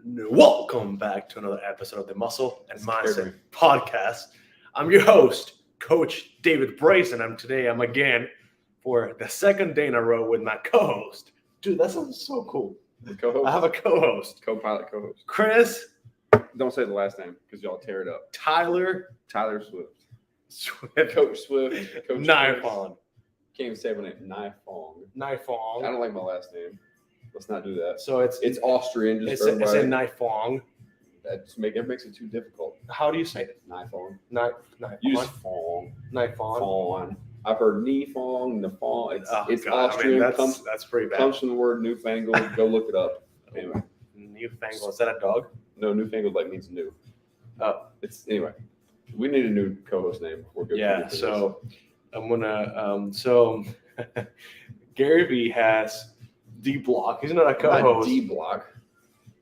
Welcome back to another episode of the Muscle and Mindset Scary. Podcast. I'm your host, Coach David Brace, and I'm again for the second day in a row with my co-host. Dude, that sounds so cool. The co-host, I have a co-host, co-pilot, co-host. Chris Don't say the last name because y'all tear it up. Tyler Tyler Swift, Swift Coach Swift, Coach Nifong. Can't even say my name. Nifong. I Nifong. don't like my last name. Let's not do that. So it's Austrian. Just it's for a everybody. Nifong. It makes it too difficult. How do you say it? Nifong. Nifong. You just fong. Nifong. Fawn. I've heard Nifong, Nifong. It's God, Austrian. that's pretty bad. Comes from the word newfangled. Go look it up. Anyway, Newfangled. Is that a dog? no, newfangled means new. Oh. Anyway. We need a new co-host name. We're good. Yeah, so I'm gonna Gary Vee has D Block. He's not a co-host. D Block.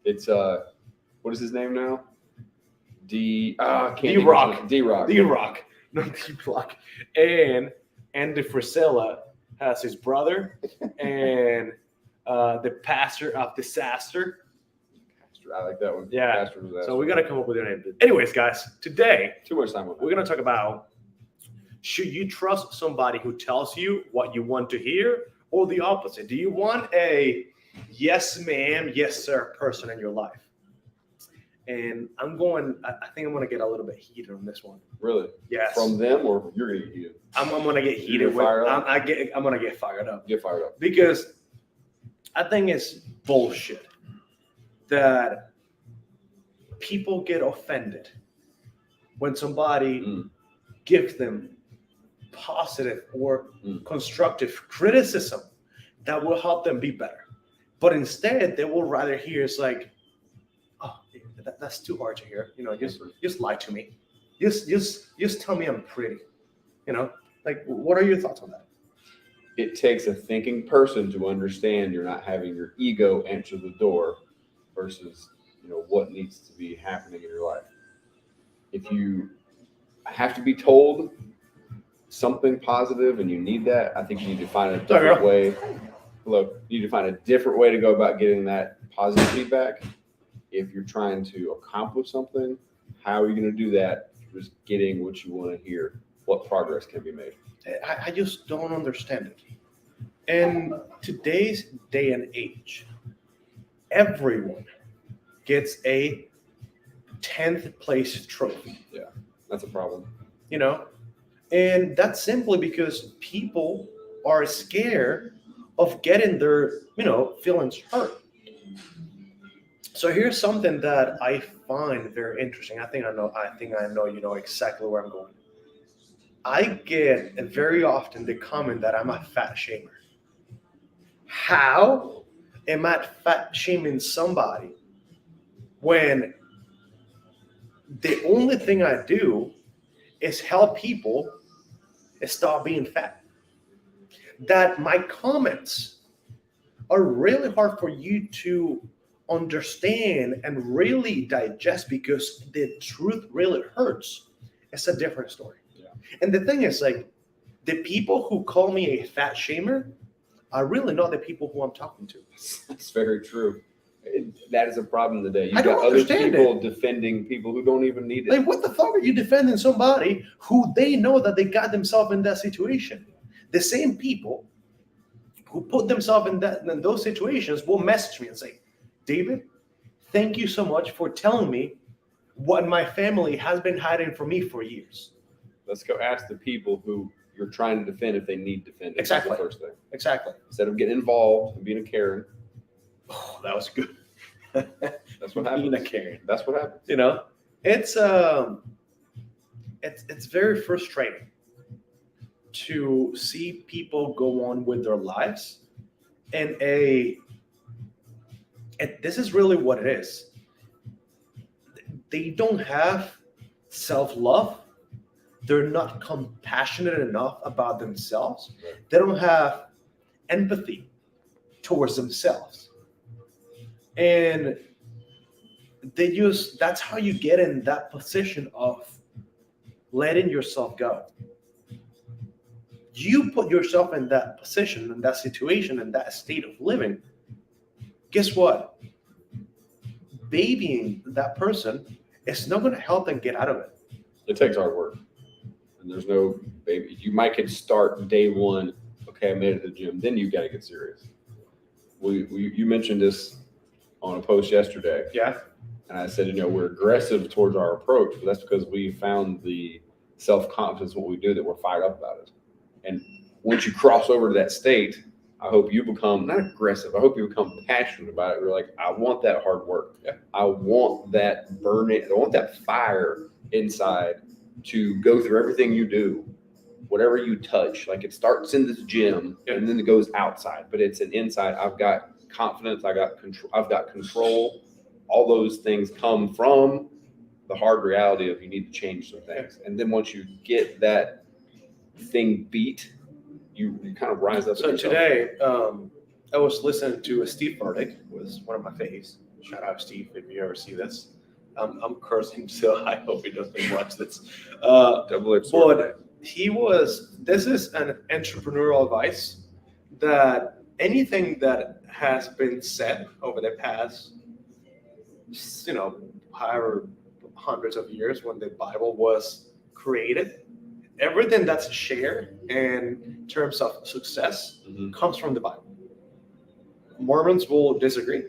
It's what is his name now? D-Rock. D-Rock. D Rock, not D Block. And Andy Frisella has his brother and the pastor of disaster. I like that one. Yeah. Pastor Disaster. So we gotta come up with a name. Anyways, guys, today too much time on that. we're gonna talk about, should you trust somebody who tells you what you want to hear, or the opposite? Do you want a yes ma'am, yes sir person in your life? And I think I'm gonna get a little bit heated on this one. Really? Yes. From them, or you're gonna get heated? I'm gonna get heated. You're fired up? I'm gonna get fired up Get fired up. because I think it's bullshit that people get offended when somebody gives them positive or constructive criticism that will help them be better. But instead, they will rather hear it's like, oh, that's too hard to hear. Just lie to me. Just tell me I'm pretty. Like, what are your thoughts on that? It takes a thinking person to understand you're not having your ego answer the door versus what needs to be happening in your life. If you have to be told something positive and you need that, I think you need to find a different way. Look, you need to find a different way to go about getting that positive feedback. If you're trying to accomplish something, how are you going to do that? Just getting what you want to hear. What progress can be made? I just don't understand it. In today's day and age, everyone gets a 10th place trophy. Yeah, that's a problem. And that's simply because people are scared of getting their, feelings hurt. So here's something that I find very interesting. I think I know you know exactly where I'm going. I get very often the comment that I'm a fat shamer. How am I fat shaming somebody when the only thing I do is help people stop being fat? That my comments are really hard for you to understand and really digest because the truth really hurts. It's a different story. Yeah. And the thing is, like, the people who call me a fat shamer are really not the people who I'm talking to. That's very true. That is a problem today. I don't got other understand people defending people who don't even need it. Like, what the fuck are you defending somebody who they know that they got themselves in that situation? The same people who put themselves in those situations will message me and say, David, thank you so much for telling me what my family has been hiding from me for years. Let's go ask the people who you're trying to defend if they need defending. Exactly. That's the first thing. Exactly. Instead of getting involved and being a Karen. Oh, that was good. That's what happens. Being a Karen. That's what happens. It's very frustrating to see people go on with their lives and this is really what it is. They don't have self-love. They're not compassionate enough about themselves. They don't have empathy towards themselves. And that's how you get in that position of letting yourself go. You put yourself in that position, in that situation, in that state of living. Guess what? babying that person, it's not going to help them get out of it. It takes hard work. And there's no baby. You might could start day one. Okay, I made it to the gym. Then you got to get serious. You mentioned this on a post yesterday. Yeah. And I said, we're aggressive towards our approach, but that's because we found the self-confidence, what we do, that we're fired up about it. And once you cross over to that state, I hope you become not aggressive. I hope you become passionate about it. You're like, I want that hard work. Yeah. I want that burning. I want that fire inside to go through everything you do, whatever you touch. Like it starts in this gym and then it goes outside, but it's an inside. I've got confidence. I've got control. All those things come from the hard reality of you need to change some things. And then once you get that thing beat, you kind of rise up. So today, I was listening to Steve Furtick, who was one of my faves. Shout out Steve if you ever see this. I'm cursing, so I hope he doesn't watch this. Double-edged sword. But this is an entrepreneurial advice that anything that has been said over the past, however hundreds of years when the Bible was created, everything that's shared in terms of success comes from the Bible. Mormons will disagree.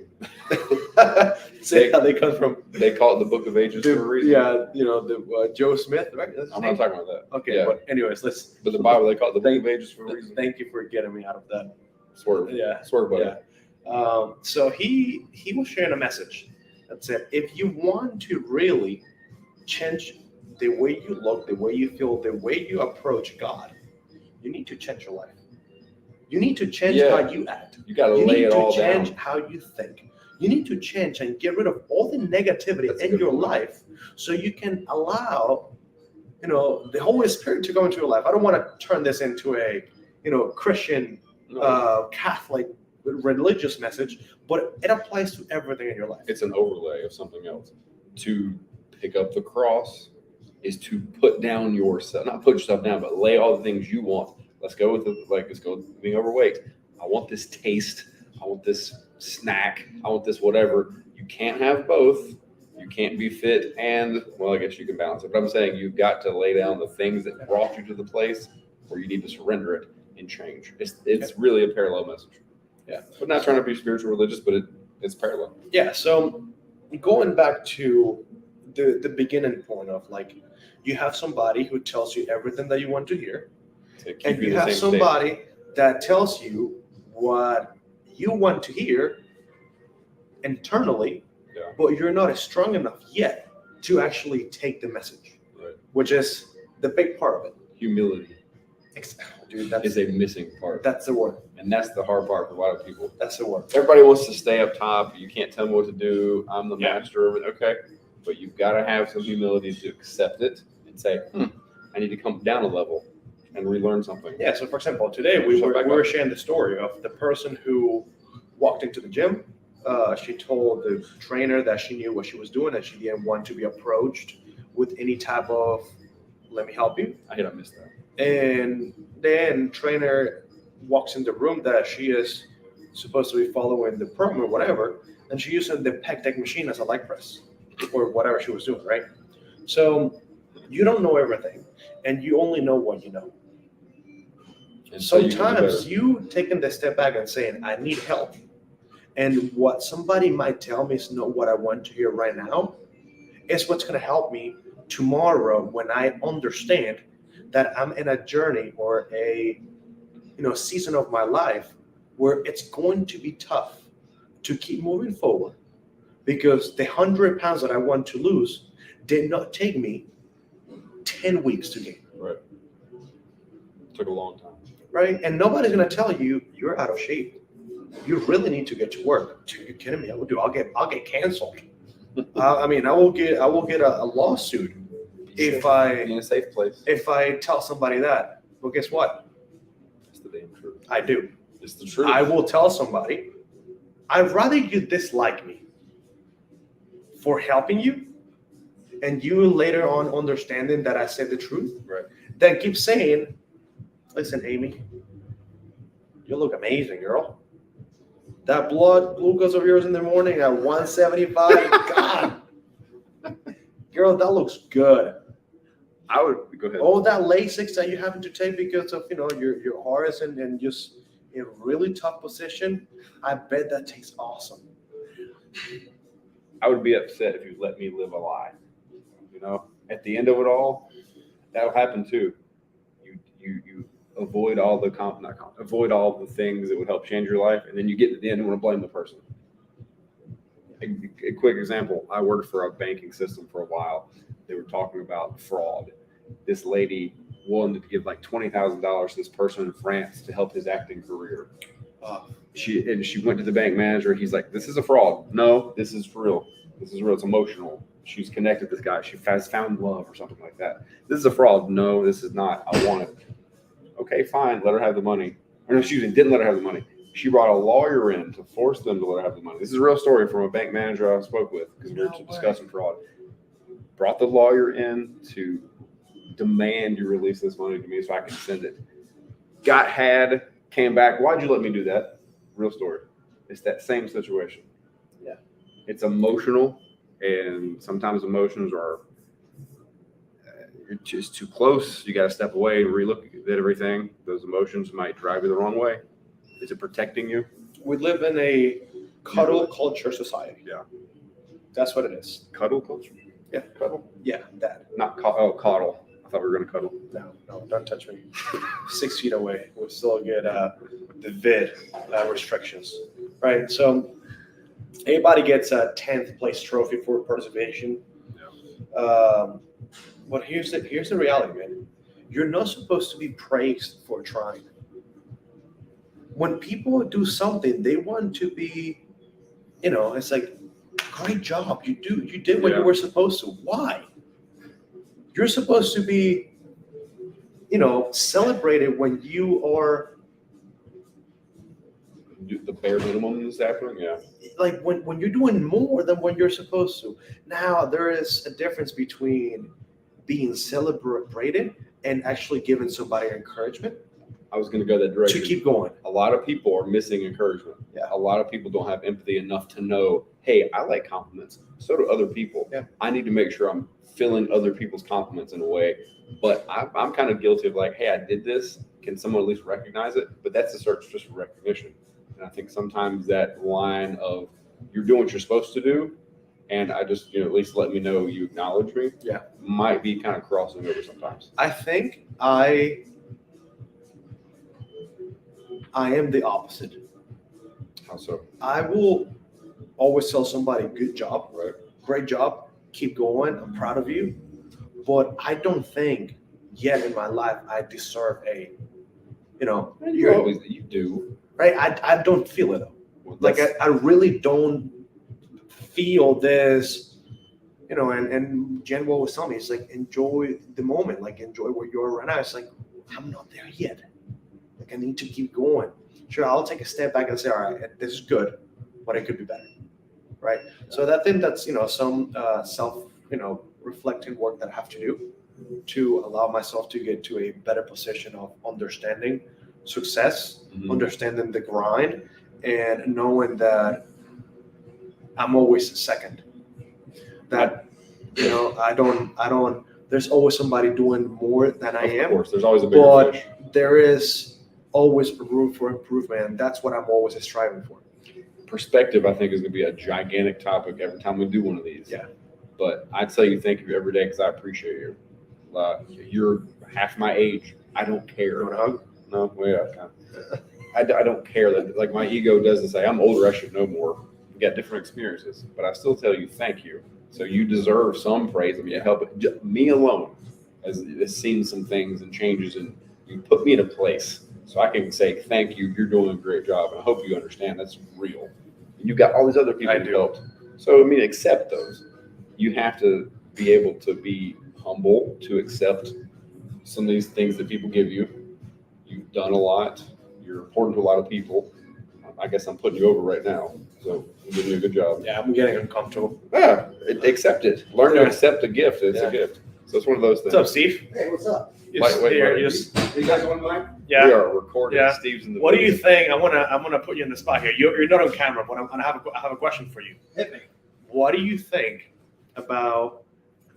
Say how they come from. They call it the Book of Ages for a reason. Yeah, Joe Smith, right? I'm not talking about that. Okay, Yeah. but anyways, But the Bible, they call it the Book of Ages for a reason. Thank you for getting me out of that. Swerve. Yeah. Swerve, buddy. Yeah. So he was sharing a message that said, if you want to really change the way you look, the way you feel, the way you approach God, you need to change your life. You need to change how you act. You got to lay it all down. You need to change how you think. You need to change and get rid of all the negativity in your life so you can allow, the Holy Spirit to go into your life. I don't want to turn this into a, Christian, Catholic, religious message, but it applies to everything in your life. It's an overlay of something else. To pick up the cross is to put down yourself, not put yourself down, but lay all the things you want. Let's go with being overweight. I want this taste. I want this snack. I want this whatever. You can't have both. You can't be fit and, I guess you can balance it. But I'm saying you've got to lay down the things that brought you to the place where you need to surrender it and change. It's really a parallel message. Yeah. But not trying to be spiritual religious, but it's parallel. Yeah. So going back to the beginning point of you have somebody who tells you everything that you want to hear. And you have somebody that tells you what you want to hear internally, but you're not strong enough yet to actually take the message, which is the big part of it. Humility. Dude, that is a missing part. That's the word. And that's the hard part for a lot of people. That's the word. Everybody wants to stay up top. You can't tell me what to do. I'm the master of it. Okay. But you've got to have some humility to accept it and say, I need to come down a level and relearn something. Yeah. So, for example, today we were sharing the story of the person who walked into the gym. She told the trainer that she knew what she was doing and she didn't want to be approached with any type of, let me help you. I missed that. And then trainer walks in the room that she is supposed to be following the program or whatever, and she using the pec deck machine as a leg press or whatever she was doing, right? So you don't know everything, and you only know what you know. And sometimes you taking the step back and saying, I need help. And what somebody might tell me is not what I want to hear right now. It's what's going to help me tomorrow when I understand that I'm in a journey or a season of my life where it's going to be tough to keep moving forward because the 100 pounds that I want to lose did not take me 10 weeks to gain. Right. It took a long time. Right. And nobody's going to tell you you're out of shape. You really need to get to work. Are you kidding me? I'll get canceled. I will get a lawsuit if I in a safe place. If I tell somebody that. Well, guess what? It's the damn truth. I do. It's the truth. I will tell somebody, I'd rather you dislike me for helping you and you later on understanding that I said the truth, right, than keep saying, listen, Amy, you look amazing, girl. That blood glucose of yours in the morning at 175. God, girl, that looks good. I would go ahead. All that Lasix that you having to take because of your heart is and just in a really tough position. I bet that tastes awesome. I would be upset if you let me live a lie. At the end of it all, that'll happen too. You avoid all the avoid all the things that would help change your life, and then you get to the end and want to blame the person. A quick example: I worked for a banking system for a while. They were talking about fraud. This lady wanted to give like $20,000 to this person in France to help his acting career. She went to the bank manager. He's like, "This is a fraud. No, this is real. This is real. It's emotional. She's connected with this guy. She has found love or something like that. This is a fraud. No, this is not. I want it." Okay, fine. Let her have the money. Or no, excuse me, didn't let her have the money. She brought a lawyer in to force them to let her have the money. This is a real story from a bank manager I spoke with because we were discussing fraud. Brought the lawyer in to demand you release this money to me so I can send it. Came back. Why'd you let me do that? Real story. It's that same situation. Yeah. It's emotional, and sometimes emotions are just too close. You got to step away and relook at everything. Those emotions might drive you the wrong way. Is it protecting you? We live in a cuddle culture society. Yeah. That's what it is. Cuddle culture? Yeah. Cuddle? Yeah, that. Not coddle. I thought we were going to cuddle. No, don't touch me. 6 feet away. We'll still get the vid restrictions. Right. So everybody gets a 10th place trophy for preservation. Yeah. But here's the reality, man. You're not supposed to be praised for trying. When people do something, they want to be, it's like, great job. You did what you were supposed to. Why? You're supposed to be, celebrated when you are. The bare minimum is happening, yeah. Like when you're doing more than what you're supposed to. Now, there is a difference between being celebrated and actually giving somebody encouragement. I was going to go that direction. To keep going. A lot of people are missing encouragement. Yeah. A lot of people don't have empathy enough to know, hey, I like compliments. So do other people. Yeah. I need to make sure I'm filling other people's compliments in a way. But I'm kind of guilty of like, hey, I did this. Can someone at least recognize it? But that's the search just for recognition. And I think sometimes that line of you're doing what you're supposed to do, and I just, at least let me know you acknowledge me. Yeah. Might be kind of crossing over sometimes. I think I am the opposite. How so? I will always tell somebody, good job, Right. great job, keep going, I'm proud of you. But I don't think yet in my life I deserve a, You do. right? I don't feel it though. Well, Like I really don't feel this, and Jen was telling me, it's like, enjoy the moment, like enjoy where you are right now. It's like, I'm not there yet. Like I need to keep going. Sure, I'll take a step back and say, all right, this is good, but it could be better. Right. So I think that's, some self, reflecting work that I have to do to allow myself to get to a better position of understanding success, understanding the grind, and knowing that I'm always second. That, I don't, there's always somebody doing more than I am. Of course, there's always a bigger But fish. there is always room for improvement, and that's what I'm always striving for. Perspective, I think, is going to be a gigantic topic every time we do one of these. Yeah. But I tell you, thank you every day because I appreciate you. You're half my age. I don't care. You want a hug? No, well, yeah, I don't care that, like, my ego doesn't say I'm older, I should know more. We got different experiences, but I still tell you thank you. So you deserve some praise. I mean, you help it. Me alone has seen some things and changes, and you put me in a place so I can say thank you. You're doing a great job, and I hope you understand that's real. And you've got all these other people who helped. So I mean, accept those. You have to be able to be humble to accept some of these things that people give you. You've done a lot. You're important to a lot of people. I guess I'm putting you over right now. So you're doing a good job. Yeah, I'm getting uncomfortable. Yeah, accept it. Learn to accept a gift. It's a gift. So it's one of those What's things. up, Steve? Hey, what's up? You just, here, you just, You guys want mine? yeah. We are recording. Yeah. Steve's in the What do you booth. think? I'm gonna put you in the spot here. You're not on camera, but I have a question for you. Hit me. What do you think about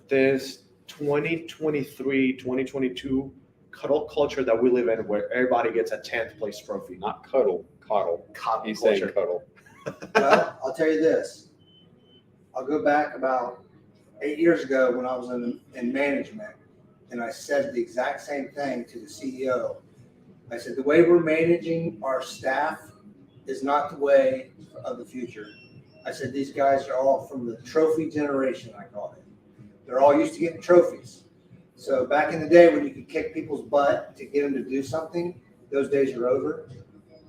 this 2023, 2022 cuddle culture that we live in, where everybody gets a 10th place trophy? Not cuddle, coddle. Cuddle He's culture. saying cuddle. Well, I'll tell you this. I'll go back about 8 years ago when I was in management, and I said the exact same thing to the CEO. I said, the way we're managing our staff is not the way of the future. I said, these guys are all from the trophy generation, I call it. They're all used to getting trophies. So back in the day when you could kick people's butt to get them to do something, those days are over.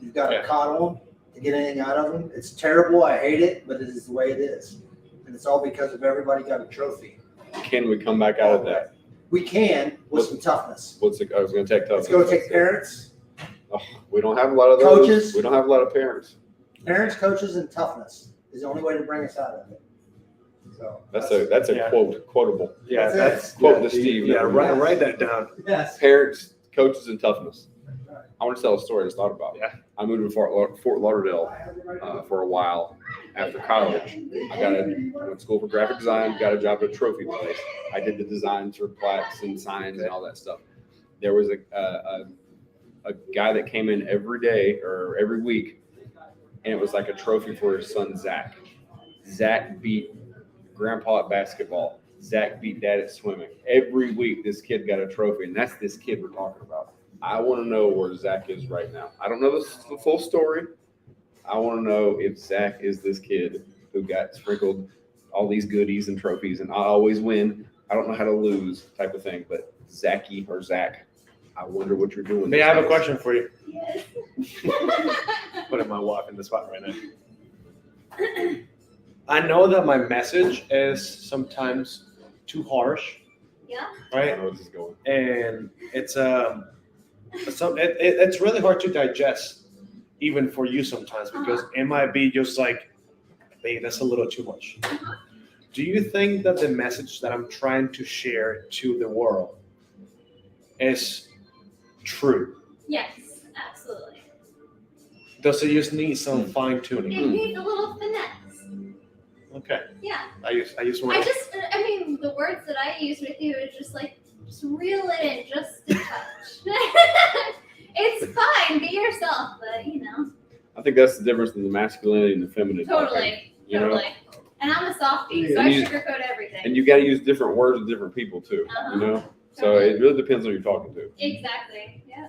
You've got to Yeah. coddle them to get anything out of them. It's terrible. I hate it, but it is the way it is. And it's all because of everybody got a trophy. Can we come back out of that? We can with some toughness. I was going to take toughness. It's going to take parents, Oh, we don't have a lot of those. Coaches. We don't have a lot of parents. coaches, and toughness is the only way to bring us out of it. So That's a Yeah. quotable. Yeah, That's it. that's Quote yeah, to Steve. Yeah, write that down. yes. Parents, coaches, and toughness. I want to tell a story I just thought about. Yeah. I moved to Fort Lauderdale for a while after college. I went to school for graphic design, got a job at a trophy place. I did the designs for plaques and signs and all that stuff. There was a guy that came in every day or every week, and it was like a trophy for his son, Zach. Zach beat grandpa at basketball. Zach beat dad at swimming. Every week, this kid got a trophy, and that's this kid we're talking about. I want to know where Zach is right now. I don't know the full story. I want to know if Zach is this kid who got sprinkled all these goodies and trophies, and I always win. I don't know how to lose type of thing, but Zachy or Zach, I wonder what you're doing. May these I have a days. question for you? Yes. Putting my wife in the spot right now. I know that my message is sometimes too harsh, Yeah. I right? don't know where this is going. And it's it's really hard to digest, even for you sometimes, because it might be just like, hey, that's a little too much. Do you think that the message that I'm trying to share to the world is true? Yes, absolutely. Does it just need some fine It tuning? needs a little finesse. Okay, Yeah. I just want I mean, the words that I use with you is just like, just reel it in just a touch. It's fine, be yourself, but you know. I think that's the difference in the masculinity and the feminine. Totally. You know? Totally. And I'm a softie, so And I you- sugarcoat everything. And you got to use different words with different people too. You know, so it really depends on who you're talking to. Exactly. Yeah.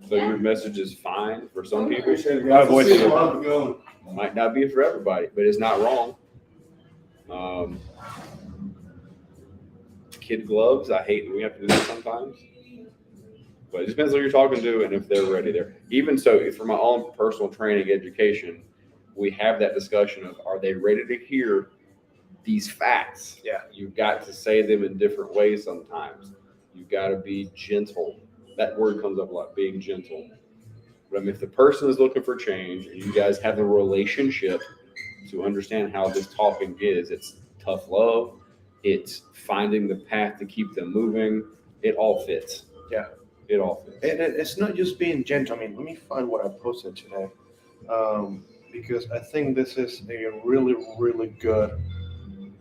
So your message is fine for some people. My voice is Might not be for everybody, but it's not wrong. Kid gloves, I hate that we have to do that sometimes. But it depends on who you're talking to and if they're ready there. Even so, for my own personal training education, we have that discussion of, are they ready to hear these facts? Yeah. You've got to say them in different ways sometimes. You've got to be gentle. That word comes up a lot, being gentle. But I mean, if the person is looking for change and you guys have a relationship to understand how this talking is, it's tough love, it's finding the path to keep them moving. It all fits. Yeah. It all fits. And it's not just being gentle. I mean, let me find what I posted today, because I think this is a really, really good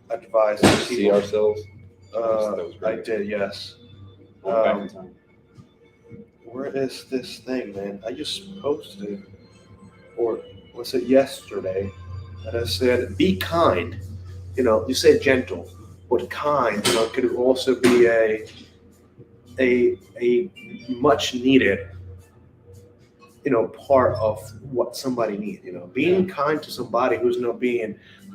advice. to See people. ourselves. That was I great. did, yes. Going back in time. Where is this thing, man? I just posted it, or was it yesterday? And I said, be kind. You know, you say gentle, but kind, you know, could also be a much needed, you know, part of what somebody needs. You know, being kind to somebody who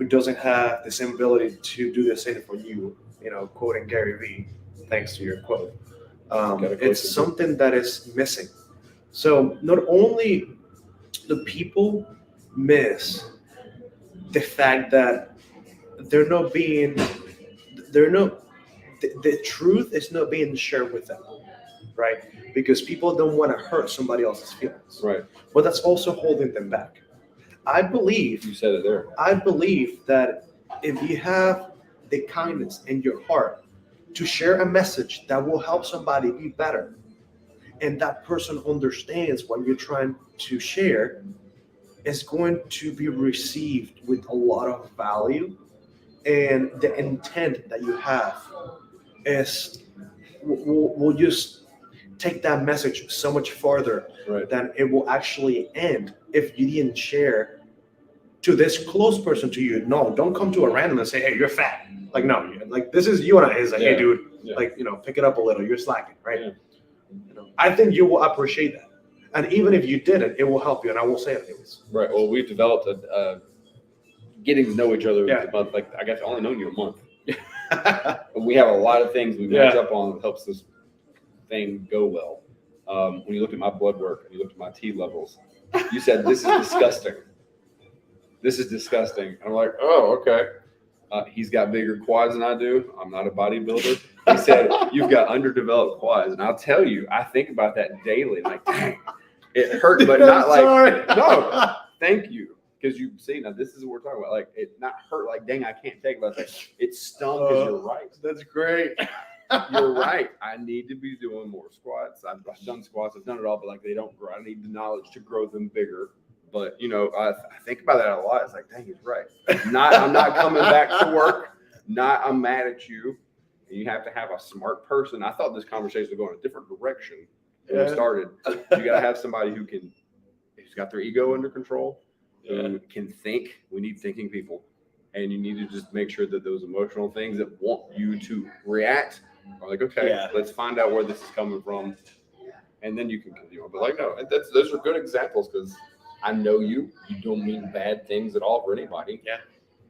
doesn't have the same ability to do the same for you. You know, quoting Gary Vee, thanks to your quote. It's something that is missing. So not only do people miss the fact that the truth is not being shared with them, right? Because people don't want to hurt somebody else's feelings. Right. But that's also holding them back. I believe You said it there. that if you have the kindness in your heart to share a message that will help somebody be better, and that person understands what you're trying to share, is going to be received with a lot of value, and the intent that you have is will just take that message so much farther Right. than it will actually end if you didn't share to this close person to you. No, don't come to a random and say, hey, you're fat. Like, no, like this is you and I. It's like, hey, Yeah. dude, Yeah. like, pick it up a little. You're slacking, right? Yeah. I think you will appreciate that. And even if you didn't, it will help you. And I will say it anyways. Right. Well, we've developed a getting to know each other. Yeah. About, like, I guess I only known you a month. And we have a lot of things we match up on that helps this thing go well. When you looked at my blood work and you looked at my T levels, you said, this is disgusting. This is disgusting. And I'm like, oh, okay. He's got bigger quads than I do. I'm not a bodybuilder. He said, you've got underdeveloped quads. And I'll tell you, I think about that daily. Like, dang, it hurt, but not like, Sorry. no, thank you. Because you see, now this is what we're talking about. Like, it not hurt like, dang, I can't take it. But it stung because you're right. That's great. You're right. I need to be doing more squats. I've done squats. I've done it all, but like they don't grow. I need the knowledge to grow them bigger. But I think about that a lot. It's like, dang, he's right. I'm not coming back to work. I'm mad at you. And you have to have a smart person. I thought this conversation was going a different direction when we started. You got to have somebody who's got their ego under control, who can think. We need thinking people. And you need to just make sure that those emotional things that want you to react are like, okay, let's find out where this is coming from. And then you can continue on. But like, no, those are good examples because I know you. You don't mean bad things at all for anybody. Yeah.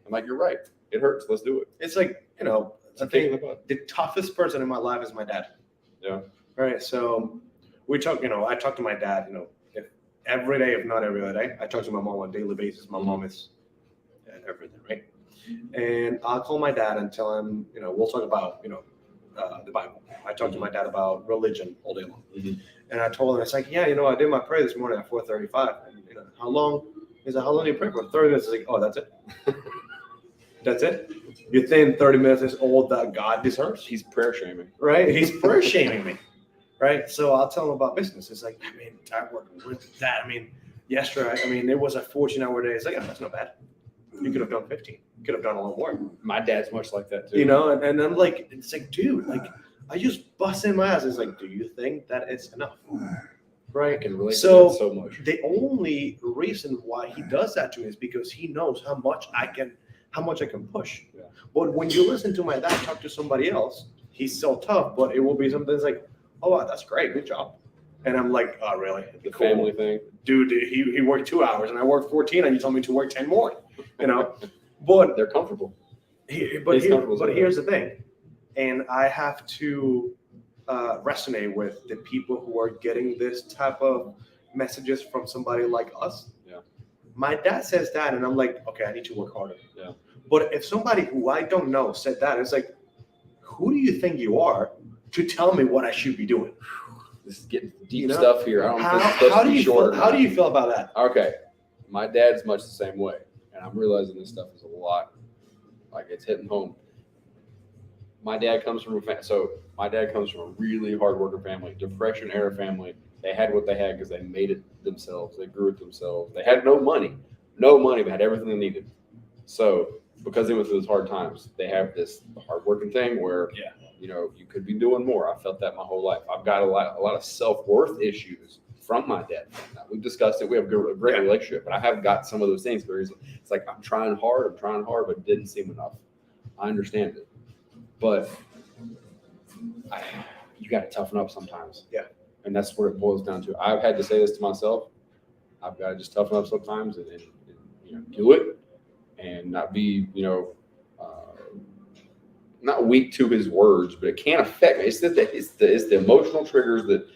I'm like, you're right. It hurts. Let's do it. It's like, It's a kick in the butt. the toughest person in my life is my dad. Yeah. Right. So we talk, I talk to my dad, if every day, if not every other day. I talk to my mom on a daily basis. My mom is everything, right? And I'll call my dad and tell him, we'll talk about, the Bible. I talk to my dad about religion all day long. Mhm. And I told him, it's like, I did my prayer this morning at 4:35. And, how long? He's like, how long do you pray for? 30 minutes. It's like, oh, that's it? That's it? You think 30 minutes is all that God deserves? He's prayer shaming. Right? He's prayer shaming me. Right? So I'll tell him about business. It's like, I work with that. Yesterday, it was a 14-hour day. It's like, that's not bad. You could have done 15. You could have done a lot more. My dad's much like that too. And I'm like, it's like, dude, like, I just bust in my ass. It's like, do you think that it's enough? Right? I can relate So- to that so much. The only reason why he does that to me is because he knows how much I can push. Yeah. But when you listen to my dad talk to somebody else, he's so tough, but it will be something that's like, oh, wow, that's great. Good job. And I'm like, oh, really? The Cool. family thing. Dude, he worked 2 hours and I worked 14 and you told me to work 10 more, But They're comfortable. But here's the thing, and I have to resonate with the people who are getting this type of messages from somebody like us. Yeah. My dad says that, and I'm like, okay, I need to work harder. Yeah. But if somebody who I don't know said that, it's like, who do you think you are to tell me what I should be doing? This is getting deep stuff here. I don't know if it's How supposed do to be you short or feel, how not. do you feel about that? Okay. My dad's much the same way. And I'm realizing this stuff is a lot. Like, it's hitting home. My dad comes from a really hardworking family, Depression era family. They had what they had because they made it themselves. They grew it themselves. They had no money, but had everything they needed. So because they went through those hard times, they have this hardworking thing where, you could be doing more. I felt that my whole life. I've got a lot of self-worth issues from my dad. Now, we've discussed it. We have a great relationship, but I have got some of those things where it's like, I'm trying hard, but it didn't seem enough. I understand it, but you got to toughen up sometimes. Yeah. And that's what it boils down to. I've had to say this to myself. I've got to just toughen up sometimes and do it and not be, not weak to his words, but it can affect me. It's the emotional triggers that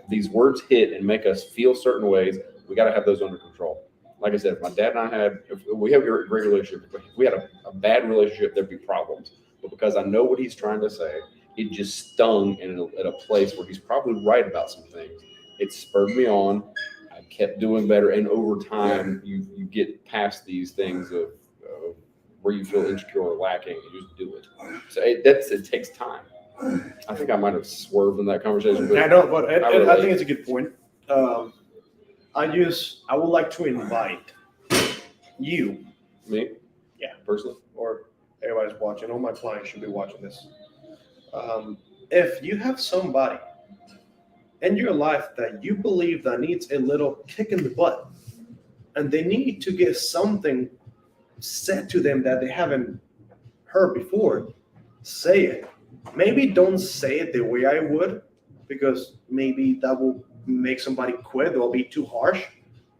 these words hit and make us feel certain ways. We got to have those under control. Like I said, if my dad and I if we have a great relationship. If we had a bad relationship, there'd be problems. But because I know what he's trying to say, it just stung at a place where he's probably right about some things. It spurred me on. I kept doing better. And over time, you get past these things of where you feel insecure or lacking, and you just do it. So it takes time. I think I might have swerved in that conversation, I but know, but I I relate. think it's a good point. I would like to invite you, me, Yeah. personally, or everybody's watching, all my clients should be watching this. If you have somebody in your life that you believe that needs a little kick in the butt, and they need to get something said to them that they haven't heard before, say it. Maybe don't say it the way I would, because maybe that will make somebody quit or be too harsh,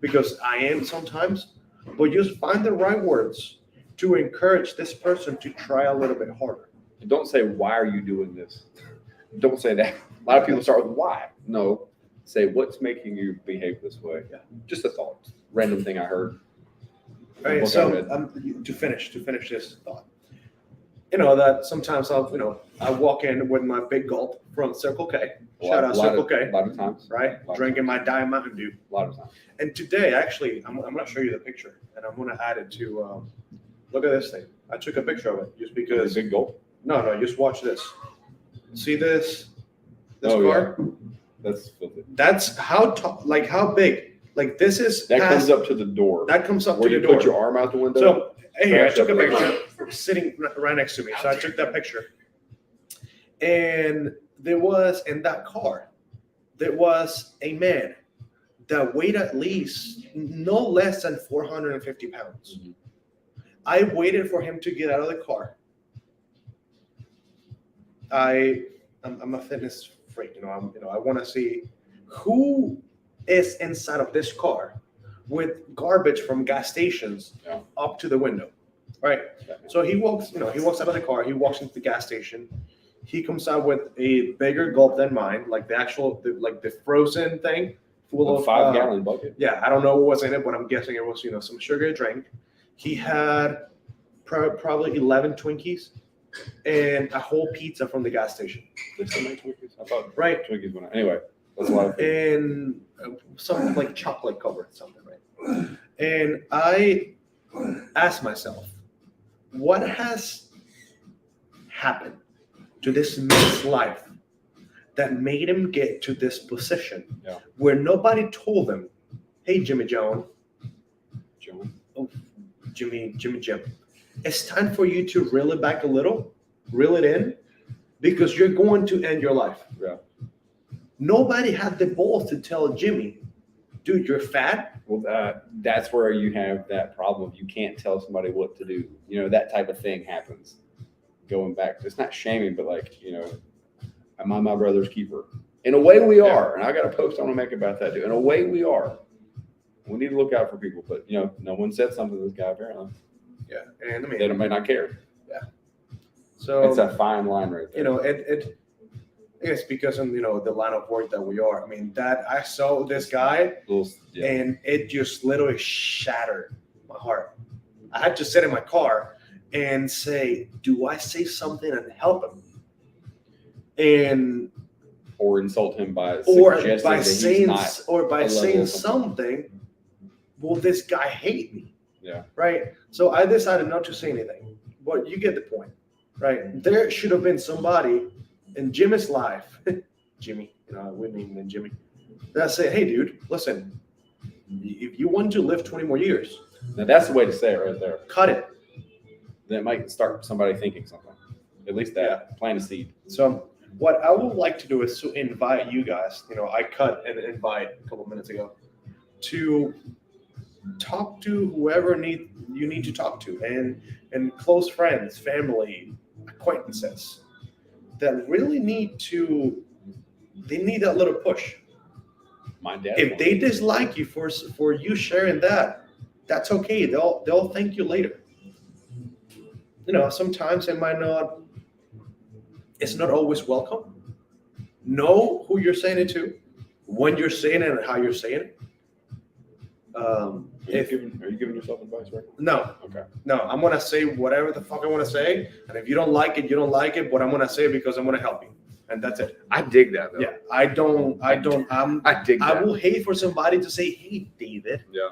because I am sometimes. But just find the right words to encourage this person to try a little bit harder. and don't say, why are you doing this? Don't say that. A lot of people start with why. No, say what's making you behave this way. Yeah. Just a thought, random thing I heard. All right, Book I so read. to finish this thought, that sometimes I walk in with my big gulp from Circle K. Shout out Circle K, A lot of times. right? lot of Drinking my Diet Mountain Dew. A lot of times. And today, actually, I'm going to show you the picture, and I'm going to add it to. Look at this thing. I took a picture of it just because. Big goal. No, just watch this. See this? This Oh, car? That's filthy. That's how like how big. Like this is That past- comes up to the door. That comes up where to you the door. put your arm out the window. So hey, I took a Trash picture sitting right next to me. So I took that picture, and there was in that car, there was a man that weighed at least no less than 450 pounds. Mhm. I waited for him to get out of the car. I'm a fitness freak, I want to see who is inside of this car with garbage from gas stations Yeah. up to the window, right? So he walks out of the car, he walks into the gas station, he comes out with a bigger gulp than mine, like the frozen thing full A of 5-gallon bucket. yeah, I don't know what was in it, but I'm guessing it was some sugar drink. He had probably 11 Twinkies and a whole pizza from the gas station, They still make Twinkies? I thought right? Twinkies went out. Anyway, that's a lot of food. And something like chocolate covered something, right? And I asked myself, what has happened to this man's life that made him get to this position Yeah. where nobody told him, hey, Jimmy Joan, John. Jim, it's time for you to reel it back a little, reel it in, because you're going to end your life. Yeah. Nobody had the balls to tell Jimmy, dude, you're fat. Well, that's where you have that problem. You can't tell somebody what to do. That type of thing happens. Going back, it's not shaming, but am I my brother's keeper? In a way, we are. And I got a post I want to make about that too. In a way, we are. We need to look out for people, but no one said something to this guy apparently. Yeah, and I mean, They may not care. so It's a fine line right there. it's because of the line of work that we are. I mean, that I saw this guy, Yeah. and it just literally shattered my heart. I had to sit in my car and say, do I say something and help him? And Or insult him by or suggesting by that he's saying not. or by a level saying of something. something, will this guy hate me? Yeah. Right. So I decided not to say anything. But you get the point, right? There should have been somebody in Jimmy's life, Jimmy, we named him Jimmy, that said, hey, dude, listen, if you want to live 20 more years, Now that's the way to say it right there. cut it. That might start somebody thinking something. At least that. Plant a seed. So what I would like to do is to invite you guys, I cut an invite a couple minutes ago, to talk to whoever you need to talk to, and close friends, family, acquaintances that really need that little push. My dad. If they dislike you for you sharing that, that's okay. They'll thank you later. Sometimes it's not always welcome. Know who you're saying it to, when you're saying it, and how you're saying it. Are you giving yourself advice right No, Okay. no, I'm gonna say whatever the fuck I want to say, and if you don't like it, you don't like it. But I'm gonna say it because I'm gonna help you, and that's it. I dig that though. Yeah, I dig I will hate for somebody to say, "Hey, David, Yeah.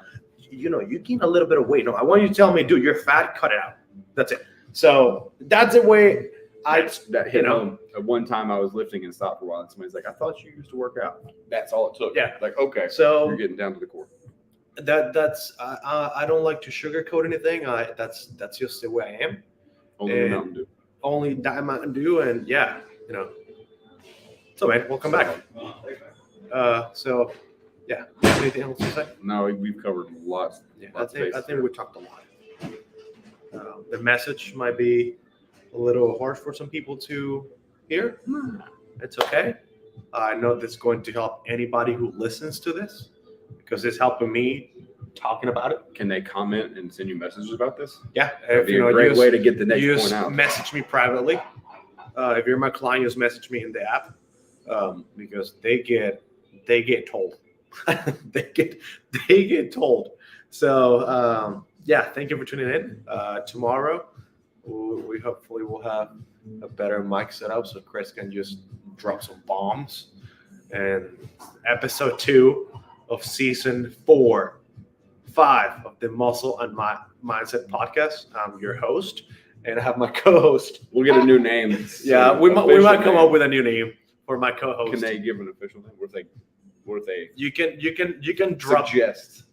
You gain a little bit of weight." No, I want you to tell me, dude, you're fat. Cut it out. That's it. So that's the way That hit you know. home. At one time I was lifting and stopped for a while, and somebody's like, "I thought you used to work out." That's all it took. Yeah. Like, okay, So you're getting down to the core. that's I don't like to sugarcoat anything. That's just the way I am. Only the And- Mountain Dew. Only Diet Mountain Dew, and So man, we'll come back. So yeah, anything else to say? No, we've covered lots. Yeah, Lots of I bases think here. we talked a lot. The message might be a little harsh for some people to hear. It's okay. I know this is going to help anybody who listens to this because it's helping me talking about it. Can they comment and send you messages about this? Yeah, That'd be a great way to get the next you point just out. message me privately. If you're my client, just message me in the app because they get told. they get told. So thank you for tuning in. Tomorrow we hopefully will have a better mic setup so Chris can just drop some bombs. And episode 2 of season 5 of the Muscle and Mindset podcast. I'm your host, and I have my co-host. We'll get a new name. Yeah, we might Official come name. up with a new name for my co-host. Can they give an official name? What if they You can drop. suggest?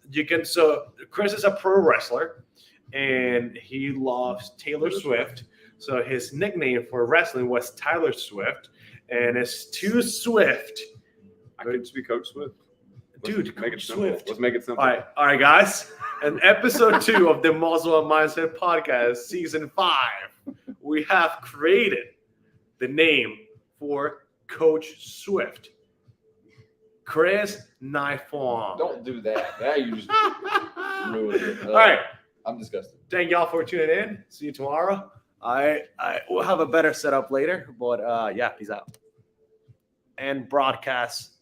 So Chris is a pro wrestler, and he loves Taylor Swift. So his nickname for wrestling was Tyler Swift, and it's too Swift. I could just be Coach Swift. Dude, make it Coach simple. Swift. Let's make it simple. All right, guys. In episode 2 of the Muscle and Mindset podcast, season 5, we have created the name for Coach Swift, Chris Nifong. Don't do that. Now you just ruined it. All right. I'm disgusted. Thank y'all for tuning in. See you tomorrow. I will have a better setup later, but peace out. And broadcast